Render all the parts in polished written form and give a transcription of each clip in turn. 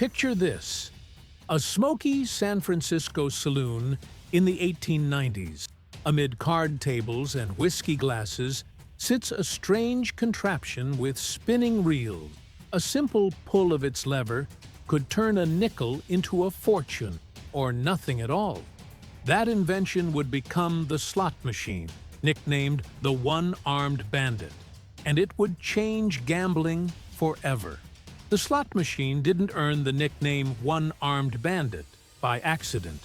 Picture this: a smoky San Francisco saloon in the 1890s. Amid card tables and whiskey glasses sits a strange contraption with spinning reels. A simple pull of its lever could turn a nickel into a fortune, or nothing at all. That invention would become the slot machine, nicknamed the One-Armed Bandit, and it would change gambling forever. The slot machine didn't earn the nickname One-Armed Bandit by accident.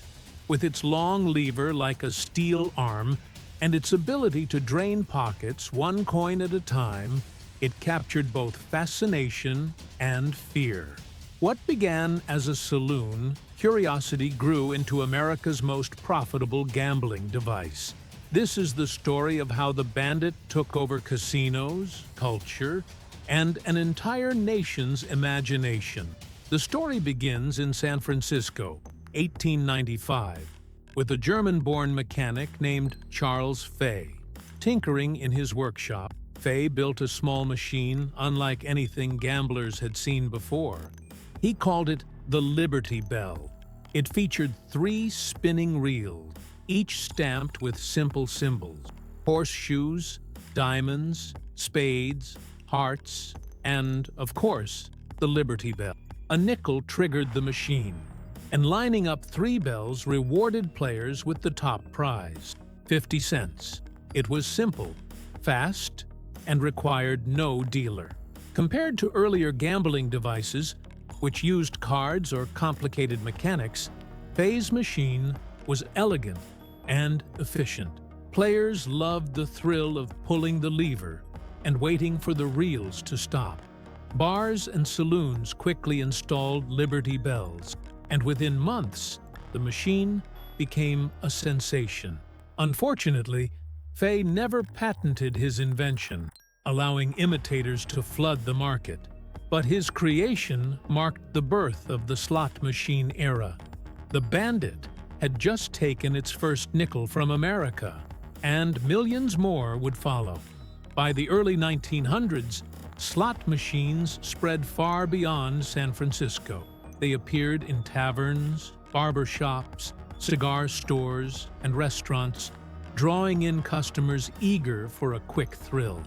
With its long lever like a steel arm and its ability to drain pockets one coin at a time, it captured both fascination and fear. What began as a saloon, curiosity grew into America's most profitable gambling device. This is the story of how the Bandit took over casinos, culture, and an entire nation's imagination. The story begins in San Francisco, 1895, with a German-born mechanic named Charles Fay. Tinkering in his workshop, Fay built a small machine unlike anything gamblers had seen before. He called it the Liberty Bell. It featured 3 spinning reels, each stamped with simple symbols: horseshoes, diamonds, spades, hearts, and, of course, the Liberty Bell. A nickel triggered the machine, and lining up 3 bells rewarded players with the top prize, 50 cents. It was simple, fast, and required no dealer. Compared to earlier gambling devices, which used cards or complicated mechanics, Fay's machine was elegant and efficient. Players loved the thrill of pulling the lever and waiting for the reels to stop. Bars and saloons quickly installed Liberty Bells, and within months, the machine became a sensation. Unfortunately, Fay never patented his invention, allowing imitators to flood the market. But his creation marked the birth of the slot machine era. The Bandit had just taken its first nickel from America, and millions more would follow. By the early 1900s, slot machines spread far beyond San Francisco. They appeared in taverns, barber shops, cigar stores, and restaurants, drawing in customers eager for a quick thrill.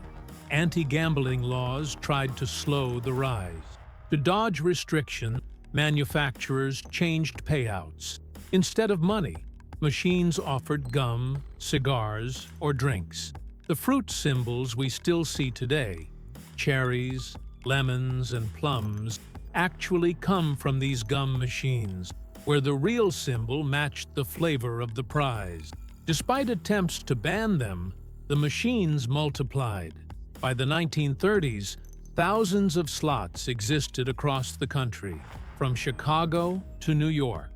Anti-gambling laws tried to slow the rise. To dodge restriction, manufacturers changed payouts. Instead of money, machines offered gum, cigars, or drinks. The fruit symbols we still see today, cherries, lemons, and plums, actually come from these gum machines, where the real symbol matched the flavor of the prize. Despite attempts to ban them, the machines multiplied. By the 1930s, thousands of slots existed across the country, from Chicago to New York.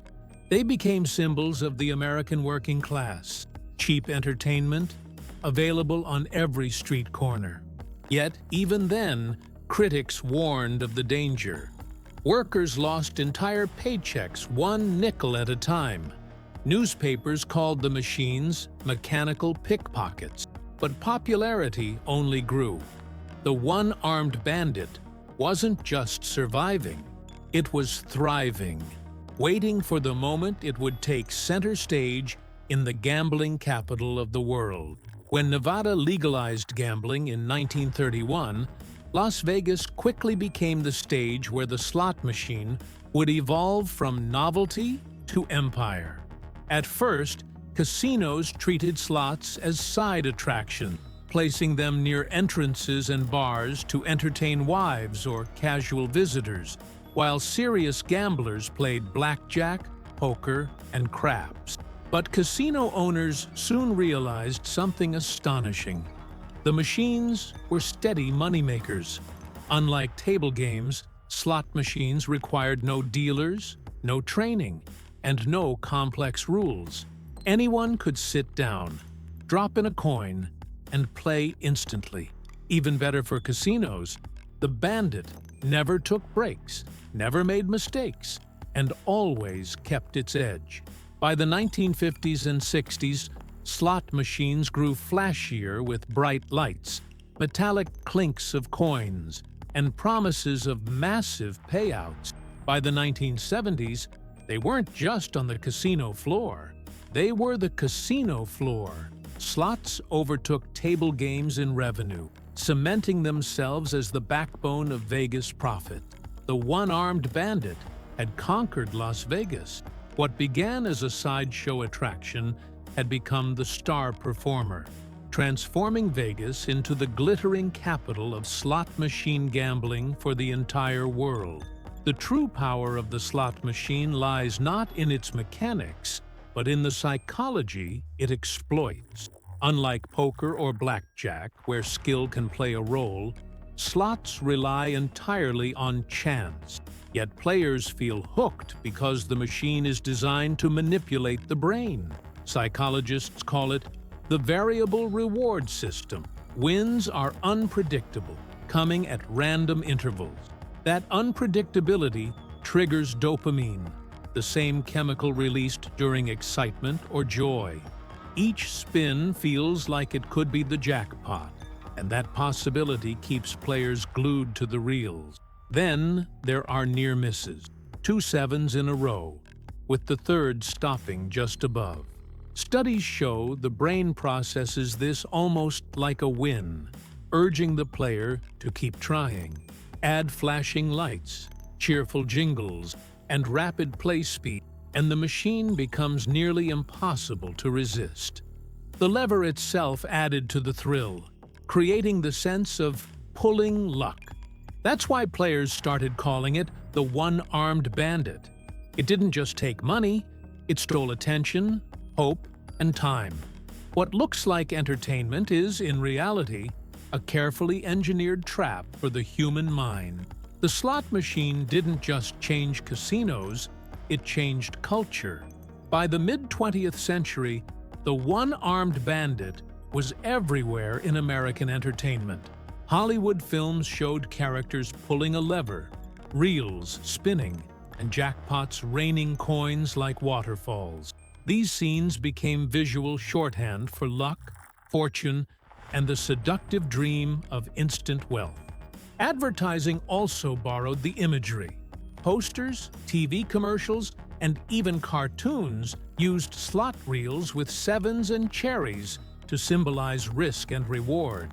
They became symbols of the American working class, cheap entertainment, available on every street corner. Yet, even then, critics warned of the danger. Workers lost entire paychecks 1 nickel at a time. Newspapers called the machines mechanical pickpockets. But popularity only grew. The One-Armed Bandit wasn't just surviving, it was thriving, waiting for the moment it would take center stage in the gambling capital of the world. When Nevada legalized gambling in 1931, Las Vegas quickly became the stage where the slot machine would evolve from novelty to empire. At first, casinos treated slots as side attractions, placing them near entrances and bars to entertain wives or casual visitors, while serious gamblers played blackjack, poker, and craps. But casino owners soon realized something astonishing. The machines were steady moneymakers. Unlike table games, slot machines required no dealers, no training, and no complex rules. Anyone could sit down, drop in a coin, and play instantly. Even better for casinos, the Bandit never took breaks, never made mistakes, and always kept its edge. By the 1950s and 60s, slot machines grew flashier with bright lights, metallic clinks of coins, and promises of massive payouts. By the 1970s, they weren't just on the casino floor. They were the casino floor. Slots overtook table games in revenue, cementing themselves as the backbone of Vegas profit. The one-armed bandit had conquered Las Vegas. What began as a sideshow attraction had become the star performer, transforming Vegas into the glittering capital of slot machine gambling for the entire world. The true power of the slot machine lies not in its mechanics, but in the psychology it exploits. Unlike poker or blackjack, where skill can play a role, slots rely entirely on chance. Yet players feel hooked because the machine is designed to manipulate the brain. Psychologists call it the variable reward system. Wins are unpredictable, coming at random intervals. That unpredictability triggers dopamine, the same chemical released during excitement or joy. Each spin feels like it could be the jackpot, and that possibility keeps players glued to the reels. Then there are near misses, 2 sevens in a row, with the third stopping just above. Studies show the brain processes this almost like a win, urging the player to keep trying. Add flashing lights, cheerful jingles, and rapid play speed, and the machine becomes nearly impossible to resist. The lever itself added to the thrill, creating the sense of pulling luck. That's why players started calling it the one-armed bandit. It didn't just take money, it stole attention, hope, and time. What looks like entertainment is, in reality, a carefully engineered trap for the human mind. The slot machine didn't just change casinos, it changed culture. By the mid-20th century, the one-armed bandit was everywhere in American entertainment. Hollywood films showed characters pulling a lever, reels spinning, and jackpots raining coins like waterfalls. These scenes became visual shorthand for luck, fortune, and the seductive dream of instant wealth. Advertising also borrowed the imagery. Posters, TV commercials, and even cartoons used slot reels with sevens and cherries to symbolize risk and reward.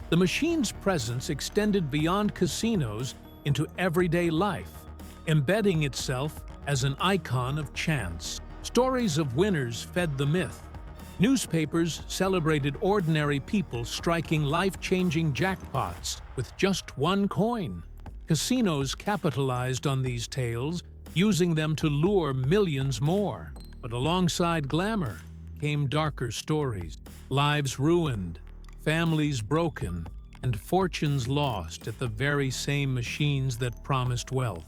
The machine's presence extended beyond casinos into everyday life, embedding itself as an icon of chance. Stories of winners fed the myth. Newspapers celebrated ordinary people striking life-changing jackpots with just one coin. Casinos capitalized on these tales, using them to lure millions more. But alongside glamour came darker stories. Lives ruined, families broken, and fortunes lost at the very same machines that promised wealth.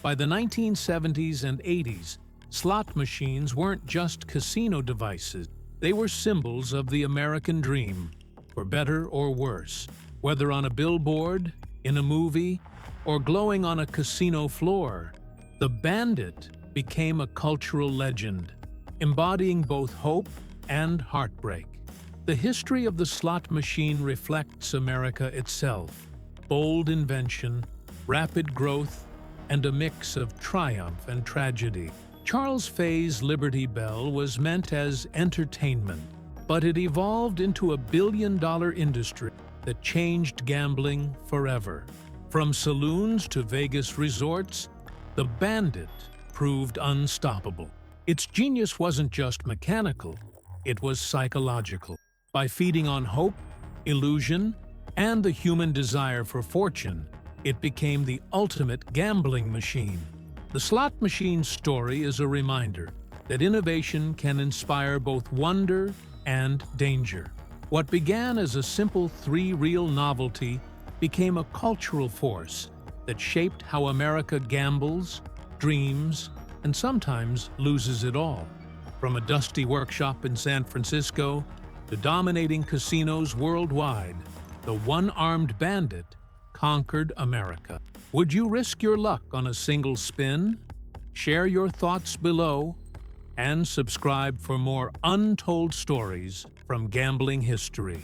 By the 1970s and 80s, slot machines weren't just casino devices. They were symbols of the American dream, for better or worse. Whether on a billboard, in a movie, or glowing on a casino floor, the Bandit became a cultural legend, embodying both hope and heartbreak. The history of the slot machine reflects America itself: bold invention, rapid growth, and a mix of triumph and tragedy. Charles Fay's Liberty Bell was meant as entertainment, but it evolved into a billion-dollar industry that changed gambling forever. From saloons to Vegas resorts, the Bandit proved unstoppable. Its genius wasn't just mechanical, it was psychological. By feeding on hope, illusion, and the human desire for fortune, it became the ultimate gambling machine. The slot machine's story is a reminder that innovation can inspire both wonder and danger. What began as a simple three-reel novelty became a cultural force that shaped how America gambles, dreams, and sometimes loses it all. From a dusty workshop in San Francisco to dominating casinos worldwide, the one-armed bandit conquered America. Would you risk your luck on a single spin? Share your thoughts below and subscribe for more untold stories from gambling history.